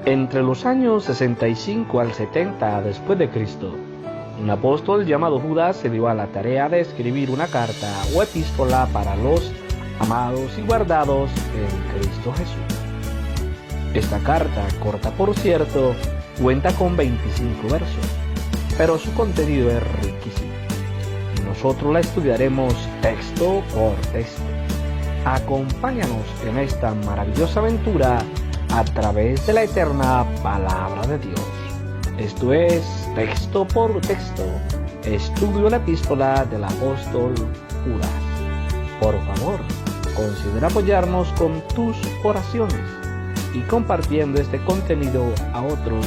Entre los años 65 al 70 después de Cristo, un apóstol llamado Judas se dio a la tarea de escribir una carta o epístola para los amados y guardados en Cristo Jesús. Esta carta, corta por cierto, cuenta con 25 versos, pero su contenido es riquísimo. Nosotros la estudiaremos texto por texto. Acompáñanos en esta maravillosa aventura a través de la eterna palabra de Dios. Esto es texto por texto, estudio la epístola del apóstol Judas. Por favor, considera apoyarnos con tus oraciones y compartiendo este contenido a otros,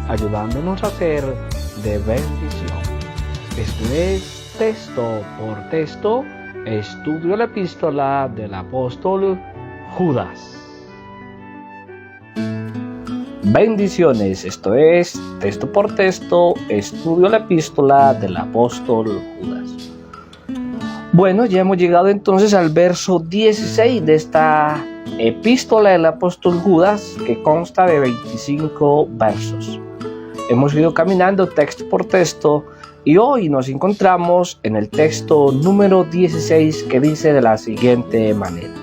ayudándonos a ser de bendición. Esto es texto por texto, estudio la epístola del apóstol Judas. Bendiciones, esto es texto por texto, estudio la epístola del apóstol Judas. Bueno, ya hemos llegado entonces al verso 16 de esta epístola del apóstol Judas, que consta de 25 versos. Hemos ido caminando texto por texto y hoy nos encontramos en el texto número 16, que dice de la siguiente manera: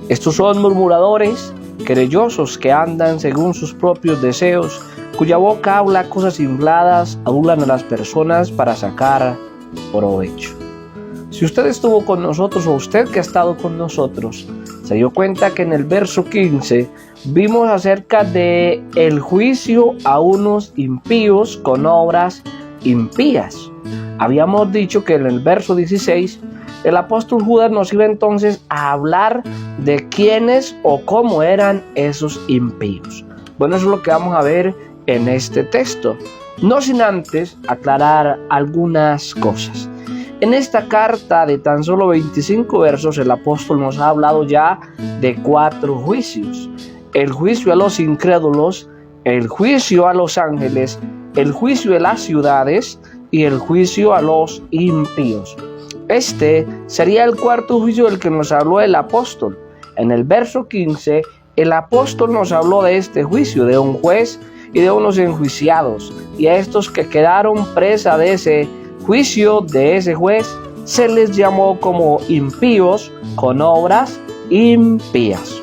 estos son murmuradores, querellosos, que andan según sus propios deseos, cuya boca habla cosas infladas, adulan a las personas para sacar provecho. Si usted estuvo con nosotros, o usted que ha estado con nosotros, se dio cuenta que en el verso 15 vimos acerca de el juicio a unos impíos con obras impías. Habíamos dicho que en el verso 16 el apóstol Judas nos iba entonces a hablar de quiénes o cómo eran esos impíos. Bueno, eso es lo que vamos a ver en este texto, no sin antes aclarar algunas cosas. En esta carta de tan solo 25 versos, el apóstol nos ha hablado ya de 4 juicios: el juicio a los incrédulos, el juicio a los ángeles, el juicio de las ciudades y el juicio a los impíos. Este sería el 4º juicio del que nos habló el apóstol. En el verso 15, el apóstol nos habló de este juicio, de un juez y de unos enjuiciados, y a estos que quedaron presa de ese juicio, de ese juez, se les llamó como impíos con obras impías.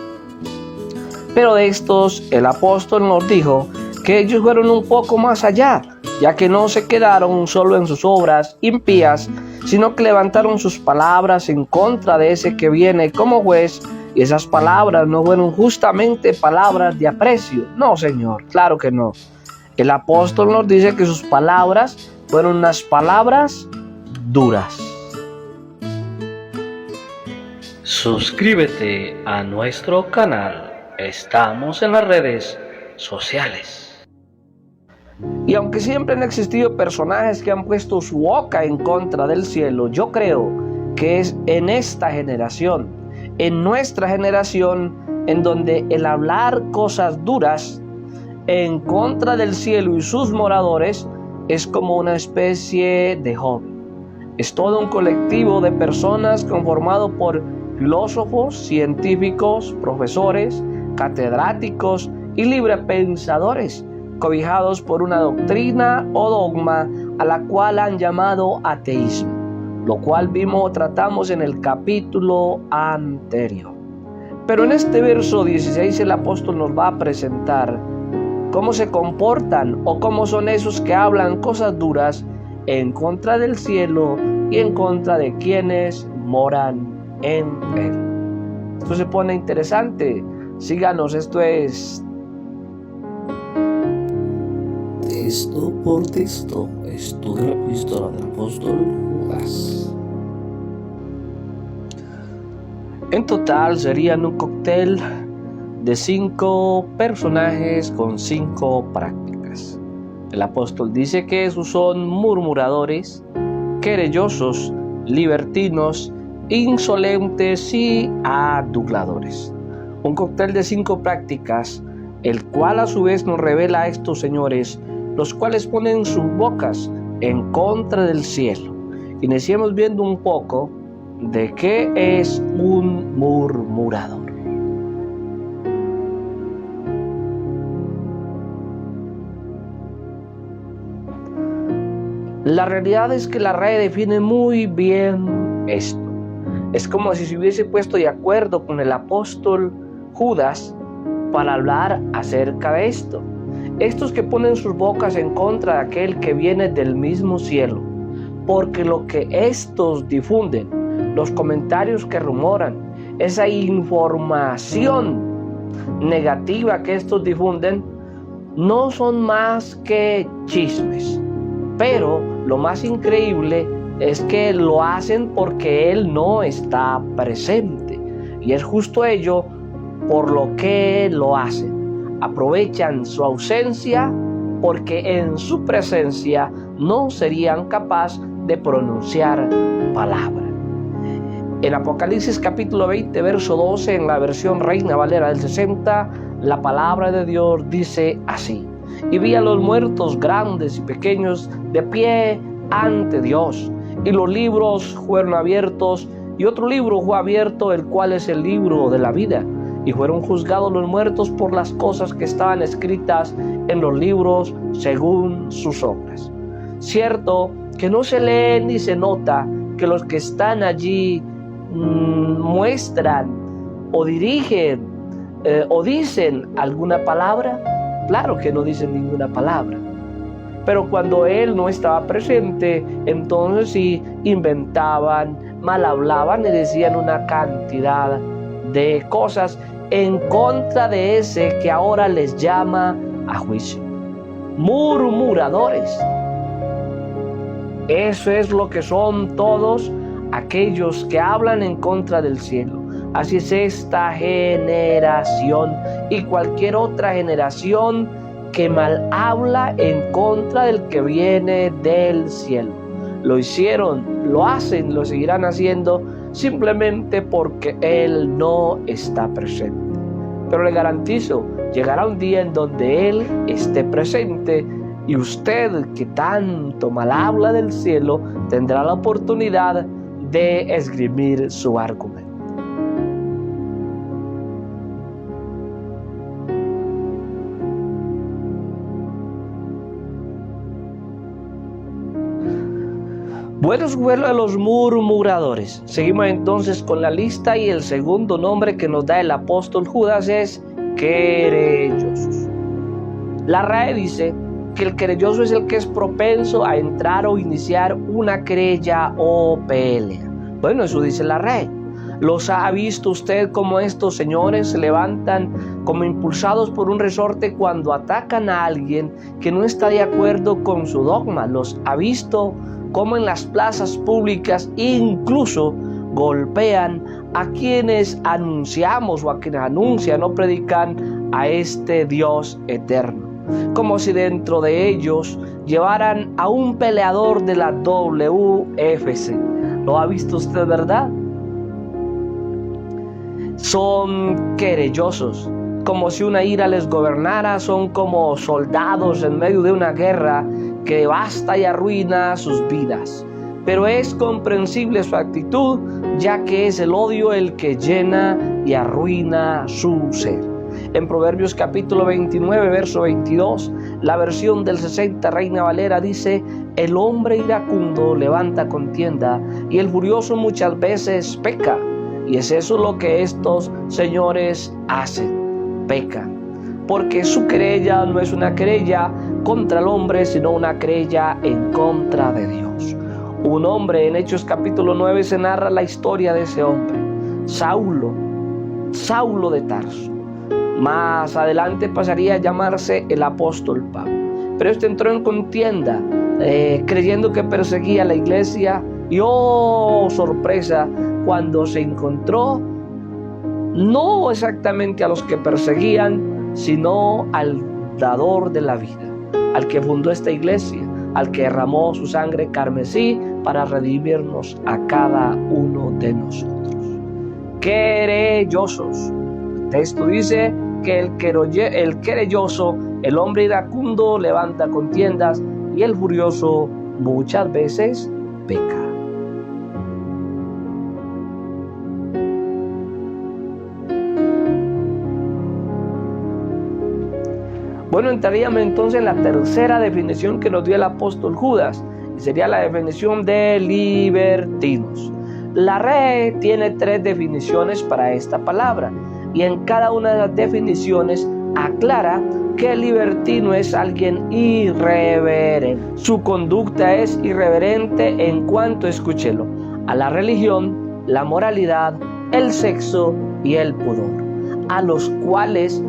Pero de estos el apóstol nos dijo que ellos fueron un poco más allá, ya que no se quedaron solo en sus obras impías, sino que levantaron sus palabras en contra de ese que viene como juez, y esas palabras no fueron justamente palabras de aprecio. No, Señor, claro que no. El apóstol nos dice que sus palabras fueron unas palabras duras. Suscríbete a nuestro canal. Estamos en las redes sociales. Y aunque siempre han existido personajes que han puesto su boca en contra del cielo, yo creo que es en esta generación, en nuestra generación, en donde el hablar cosas duras en contra del cielo y sus moradores es como una especie de hobby. Es todo un colectivo de personas conformado por filósofos, científicos, profesores, catedráticos y librepensadores, cobijados por una doctrina o dogma a la cual han llamado ateísmo, lo cual tratamos en el capítulo anterior. Pero en este verso 16 el apóstol nos va a presentar cómo se comportan o cómo son esos que hablan cosas duras en contra del cielo y en contra de quienes moran en él. Esto se pone interesante. Síganos, esto es texto por texto, estudio la epístola del apóstol Judas. En total serían un cóctel de 5 personajes con 5 prácticas. El apóstol dice que esos son murmuradores, querellosos, libertinos, insolentes y aduladores. Un cóctel de 5 prácticas, el cual a su vez nos revela a estos señores, los cuales ponen sus bocas en contra del cielo. Iniciemos viendo un poco de qué es un murmurador. La realidad es que la RAE define muy bien esto. Es como si se hubiese puesto de acuerdo con el apóstol Judas para hablar acerca de esto. Estos que ponen sus bocas en contra de aquel que viene del mismo cielo, porque lo que estos difunden, los comentarios que rumoran, esa información negativa que estos difunden, no son más que chismes. Pero lo más increíble es que lo hacen porque Él no está presente. Y es justo ello por lo que lo hacen. Aprovechan su ausencia porque en su presencia no serían capaces de pronunciar palabra. En Apocalipsis capítulo 20, verso 12, en la versión Reina Valera del 60, la palabra de Dios dice así: y vi a los muertos grandes y pequeños de pie ante Dios, y los libros fueron abiertos, y otro libro fue abierto, el cual es el libro de la vida, y fueron juzgados los muertos por las cosas que estaban escritas en los libros según sus obras. Cierto que no se lee ni se nota que los que están allí muestran o dirigen o dicen alguna palabra. Claro que no dicen ninguna palabra, pero cuando Él no estaba presente, entonces sí inventaban, mal hablaban y decían una cantidad de cosas en contra de ese que ahora les llama a juicio. Murmuradores. Eso es lo que son todos aquellos que hablan en contra del cielo. Así es esta generación y cualquier otra generación que mal habla en contra del que viene del cielo. Lo hicieron, lo hacen, lo seguirán haciendo simplemente porque Él no está presente. Pero le garantizo, llegará un día en donde Él esté presente y usted, que tanto mal habla del cielo, tendrá la oportunidad de esgrimir su argumento. Bueno, vuelo de los murmuradores. Seguimos entonces con la lista y el segundo nombre que nos da el apóstol Judas es querellosos. La RAE dice que el querelloso es el que es propenso a entrar o iniciar una querella o pelea. Bueno, eso dice la RAE. ¿Los ha visto usted como estos señores se levantan como impulsados por un resorte cuando atacan a alguien que no está de acuerdo con su dogma? ¿Los ha visto como en las plazas públicas incluso golpean a quienes anunciamos o a quienes anuncian o predican a este Dios eterno? Como si dentro de ellos llevaran a un peleador de la UFC. ¿Lo ha visto usted, verdad? Son querellosos, como si una ira les gobernara. Son como soldados en medio de una guerra que devasta y arruina sus vidas. Pero es comprensible su actitud, ya que es el odio el que llena y arruina su ser. En Proverbios capítulo 29, verso 22, la versión del 60 Reina Valera dice: el hombre iracundo levanta contienda y el furioso muchas veces peca. Y es eso lo que estos señores hacen, pecan. Porque su querella no es una querella contra el hombre, sino una querella en contra de Dios. Un hombre, en Hechos capítulo 9 se narra la historia de ese hombre, Saulo de Tarso. Más adelante pasaría a llamarse el apóstol Pablo. Pero este entró en contienda, creyendo que perseguía a la iglesia, y oh sorpresa, cuando se encontró no exactamente a los que perseguían, sino al dador de la vida, al que fundó esta iglesia, al que derramó su sangre carmesí para redimirnos a cada uno de nosotros. Querellosos. El texto dice que el querelloso, el hombre iracundo, levanta contiendas y el furioso muchas veces peca. Bueno, entraríamos entonces en la tercera definición que nos dio el apóstol Judas, Sería la definición de libertinos. La RAE tiene 3 definiciones para esta palabra y en cada una de las definiciones aclara que el libertino es alguien irreverente. Su conducta es irreverente en cuanto, escúchelo, a la religión, la moralidad, el sexo y el pudor, a los cuales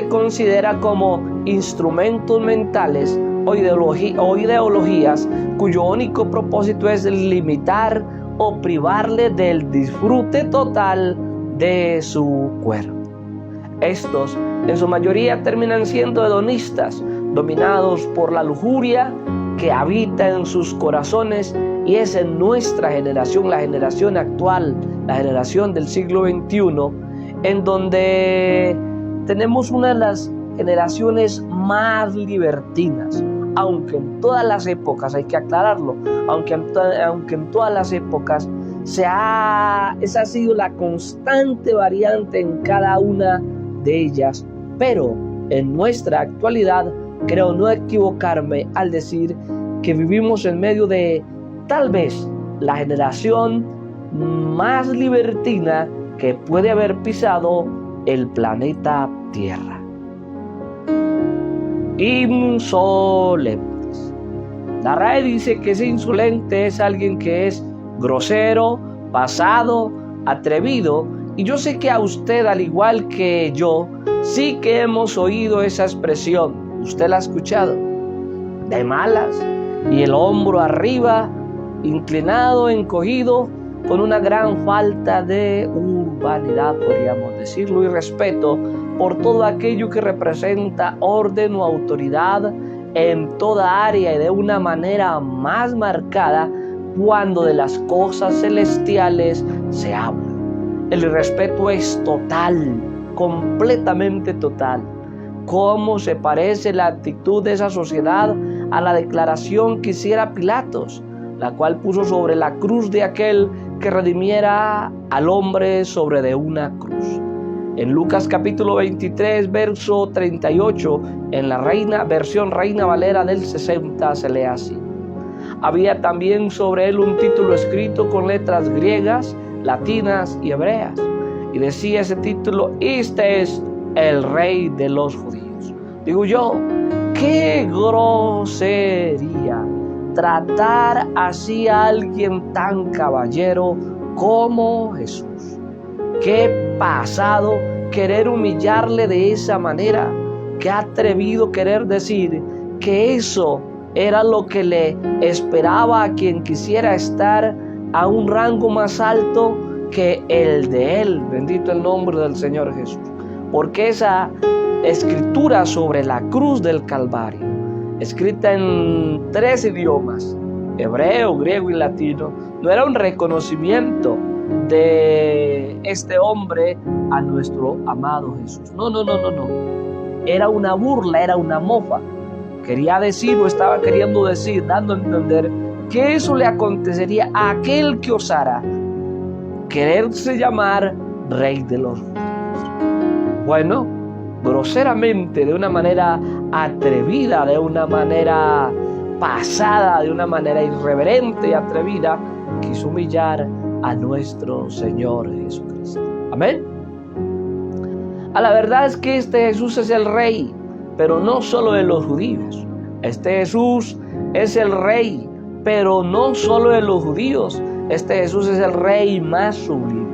considera como instrumentos mentales o ideologías cuyo único propósito es limitar o privarle del disfrute total de su cuerpo. Estos, en su mayoría, terminan siendo hedonistas, dominados por la lujuria que habita en sus corazones, y es en nuestra generación, la generación actual, la generación del siglo XXI, en donde tenemos una de las generaciones más libertinas, aunque en todas las épocas, hay que aclararlo, aunque en todas las épocas esa ha sido la constante variante en cada una de ellas, pero en nuestra actualidad creo no equivocarme al decir que vivimos en medio de tal vez la generación más libertina que puede haber pisado el planeta Tierra. Insolentes. La RAE dice que ese insolente es alguien que es grosero, pasado, atrevido, y yo sé que a usted, al igual que yo, sí que hemos oído esa expresión. Usted la ha escuchado. De malas, y el hombro arriba, inclinado, encogido, con una gran falta de urbanidad, podríamos decirlo, y respeto por todo aquello que representa orden o autoridad en toda área, y de una manera más marcada cuando de las cosas celestiales se habla. El irrespeto es total, completamente total. ¿Cómo se parece la actitud de esa sociedad a la declaración que hiciera Pilatos, la cual puso sobre la cruz de aquel que redimiera al hombre sobre de una cruz? En Lucas capítulo 23, verso 38, en la versión Reina Valera del 60, se lee así: había también sobre él un título escrito con letras griegas, latinas y hebreas, y decía ese título: este es el Rey de los Judíos. Digo yo, qué grosería tratar así a alguien tan caballero como Jesús. Qué pasado querer humillarle de esa manera. Qué atrevido querer decir que eso era lo que le esperaba a quien quisiera estar a un rango más alto que el de él. Bendito el nombre del Señor Jesús. Porque esa escritura sobre la cruz del Calvario, escrita en 3 idiomas, hebreo, griego y latino, no era un reconocimiento de este hombre a nuestro amado Jesús. No. Era una burla, era una mofa. Quería decir, o estaba queriendo decir, dando a entender que eso le acontecería a aquel que osara quererse llamar Rey de los Judíos. Bueno, groseramente, de una manera atrevida, de una manera pasada, de una manera irreverente y atrevida, quiso humillar a nuestro Señor Jesucristo. Amén. A la verdad es que este Jesús es el Rey, pero no solo de los judíos. Este Jesús es el Rey, pero no solo de los judíos. Este Jesús es el Rey más sublime,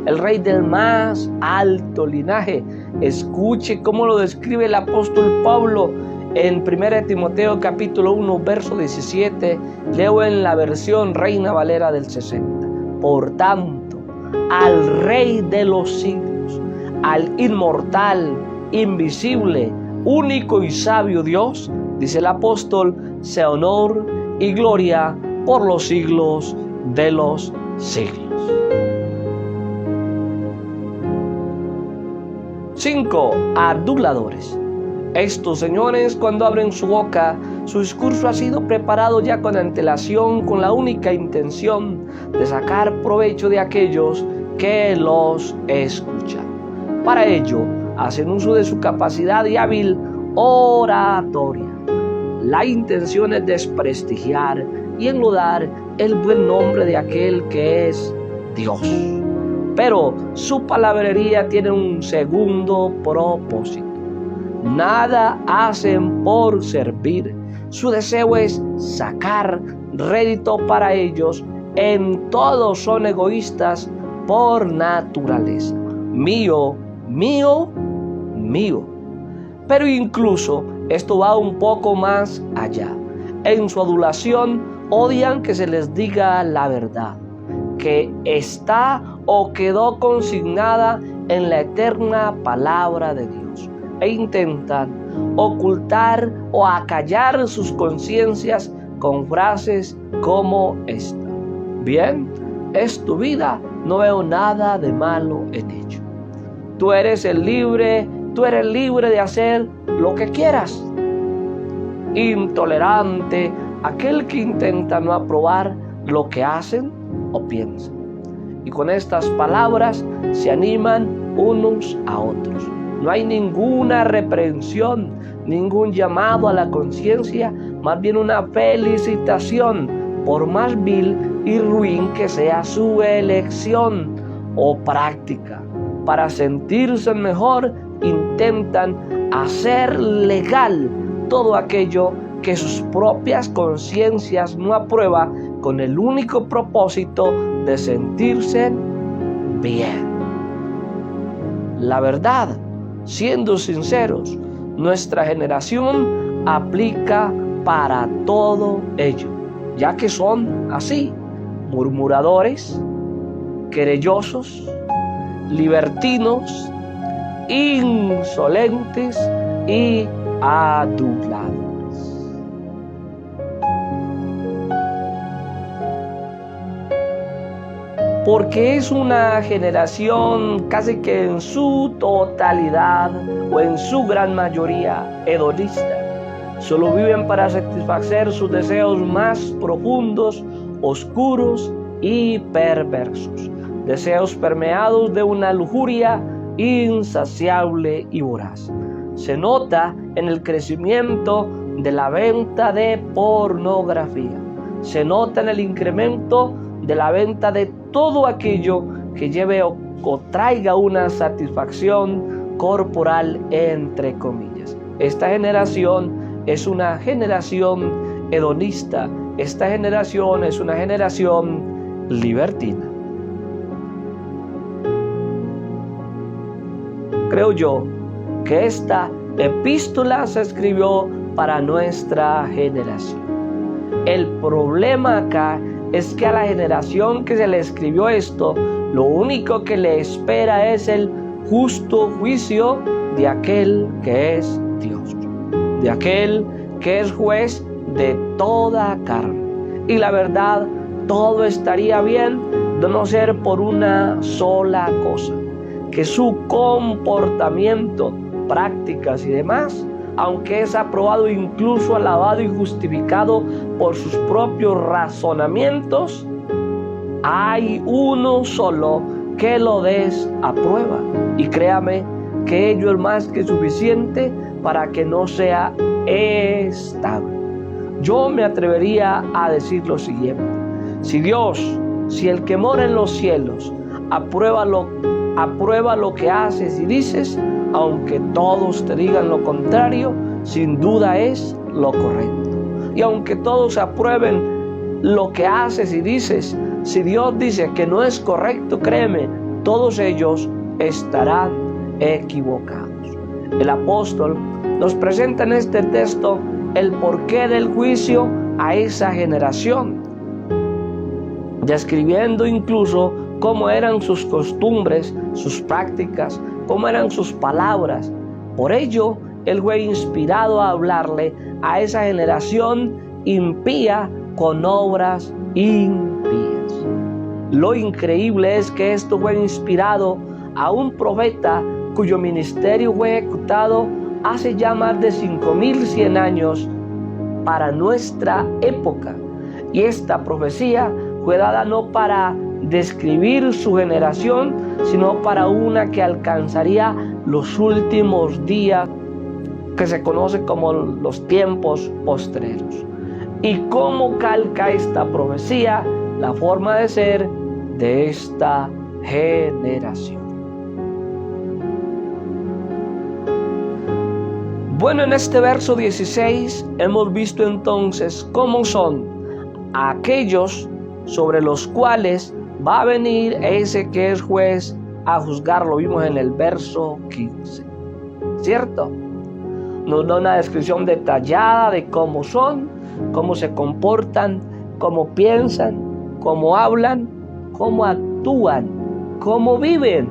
el Rey del más alto linaje. Escuche cómo lo describe el apóstol Pablo en 1 Timoteo capítulo 1, verso 17. Leo en la versión Reina Valera del 60. Por tanto, al Rey de los siglos, al inmortal, invisible, único y sabio Dios, dice el apóstol, sea honor y gloria por los siglos de los siglos. 5. Aduladores. Estos señores, cuando abren su boca, su discurso ha sido preparado ya con antelación, con la única intención de sacar provecho de aquellos que los escuchan. Para ello, hacen uso de su capacidad y hábil oratoria. La intención es desprestigiar, y enlodar el buen nombre de aquel que es Dios. Pero su palabrería tiene un segundo propósito. Nada hacen por servir. Su deseo es sacar rédito para ellos. En todo son egoístas por naturaleza. Mío, mío, mío. Pero incluso esto va un poco más allá. En su adulación odian que se les diga la verdad, que está o quedó consignada en la eterna palabra de Dios, e intentan ocultar o acallar sus conciencias con frases como esta: bien, es tu vida, no veo nada de malo en ello. Tú eres libre de hacer lo que quieras. Intolerante aquel que intenta no aprobar lo que hacen o piensan. Y con estas palabras se animan unos a otros. No hay ninguna reprensión, ningún llamado a la conciencia, más bien una felicitación, por más vil y ruin que sea su elección o práctica. Para sentirse mejor, intentan hacer legal todo aquello que sus propias conciencias no aprueban, con el único propósito de sentirse bien. La verdad, siendo sinceros, nuestra generación aplica para todo ello, ya que son así: murmuradores, querellosos, libertinos, insolentes y aduladores. Porque es una generación casi que en su totalidad o en su gran mayoría hedonista. Solo viven para satisfacer sus deseos más profundos, oscuros y perversos. Deseos permeados de una lujuria insaciable y voraz. Se nota en el crecimiento de la venta de pornografía. Se nota en el incremento de la venta de todo aquello que lleve o traiga una satisfacción corporal, entre comillas. Esta generación es una generación hedonista. Esta generación es una generación libertina. Creo yo que esta epístola se escribió para nuestra generación. El problema acá es que a la generación que se le escribió esto, lo único que le espera es el justo juicio de aquel que es Dios, de aquel que es juez de toda carne. Y la verdad, todo estaría bien de no ser por una sola cosa: que su comportamiento, prácticas y demás, aunque es aprobado, incluso alabado y justificado por sus propios razonamientos, hay uno solo que lo desaprueba. Y créame que ello es más que suficiente para que no sea estable. Yo me atrevería a decir lo siguiente: si el que mora en los cielos aprueba lo que haces y dices, aunque todos te digan lo contrario, sin duda es lo correcto. Y aunque todos aprueben lo que haces y dices, si Dios dice que no es correcto, créeme, todos ellos estarán equivocados. El apóstol nos presenta en este texto el porqué del juicio a esa generación, describiendo incluso cómo eran sus costumbres, sus prácticas, cómo eran sus palabras. Por ello, él fue inspirado a hablarle a esa generación impía con obras impías. Lo increíble es que esto fue inspirado a un profeta cuyo ministerio fue ejecutado hace ya más de 5100 años para nuestra época. Y esta profecía fue dada no para describir su generación, sino para una que alcanzaría los últimos días, que se conoce como los tiempos postreros. y cómo calca esta profecía la forma de ser de esta generación. Bueno, en este verso 16 hemos visto entonces cómo son aquellos sobre los cuales va a venir ese que es juez a juzgar. Lo vimos en el verso 15, ¿cierto? Nos da una descripción detallada de cómo son, cómo se comportan, cómo piensan, cómo hablan, cómo actúan, cómo viven.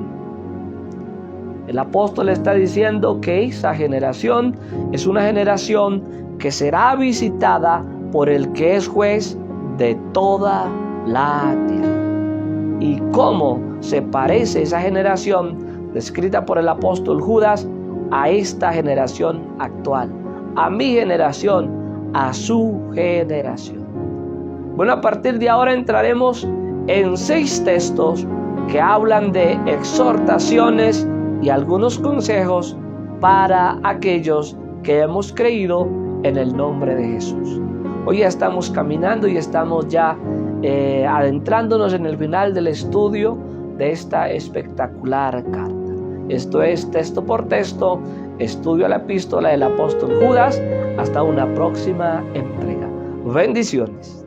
El apóstol está diciendo que esa generación es una generación que será visitada por el que es juez de toda la tierra. ¿Y cómo se parece esa generación descrita por el apóstol Judas a esta generación actual? A mi generación, a su generación. Bueno, a partir de ahora entraremos en 6 textos que hablan de exhortaciones y algunos consejos para aquellos que hemos creído en el nombre de Jesús. Hoy ya estamos caminando y estamos ya adentrándonos en el final del estudio de esta espectacular carta. Esto es Texto por Texto, estudio a la epístola del apóstol Judas. Hasta una próxima entrega. Bendiciones.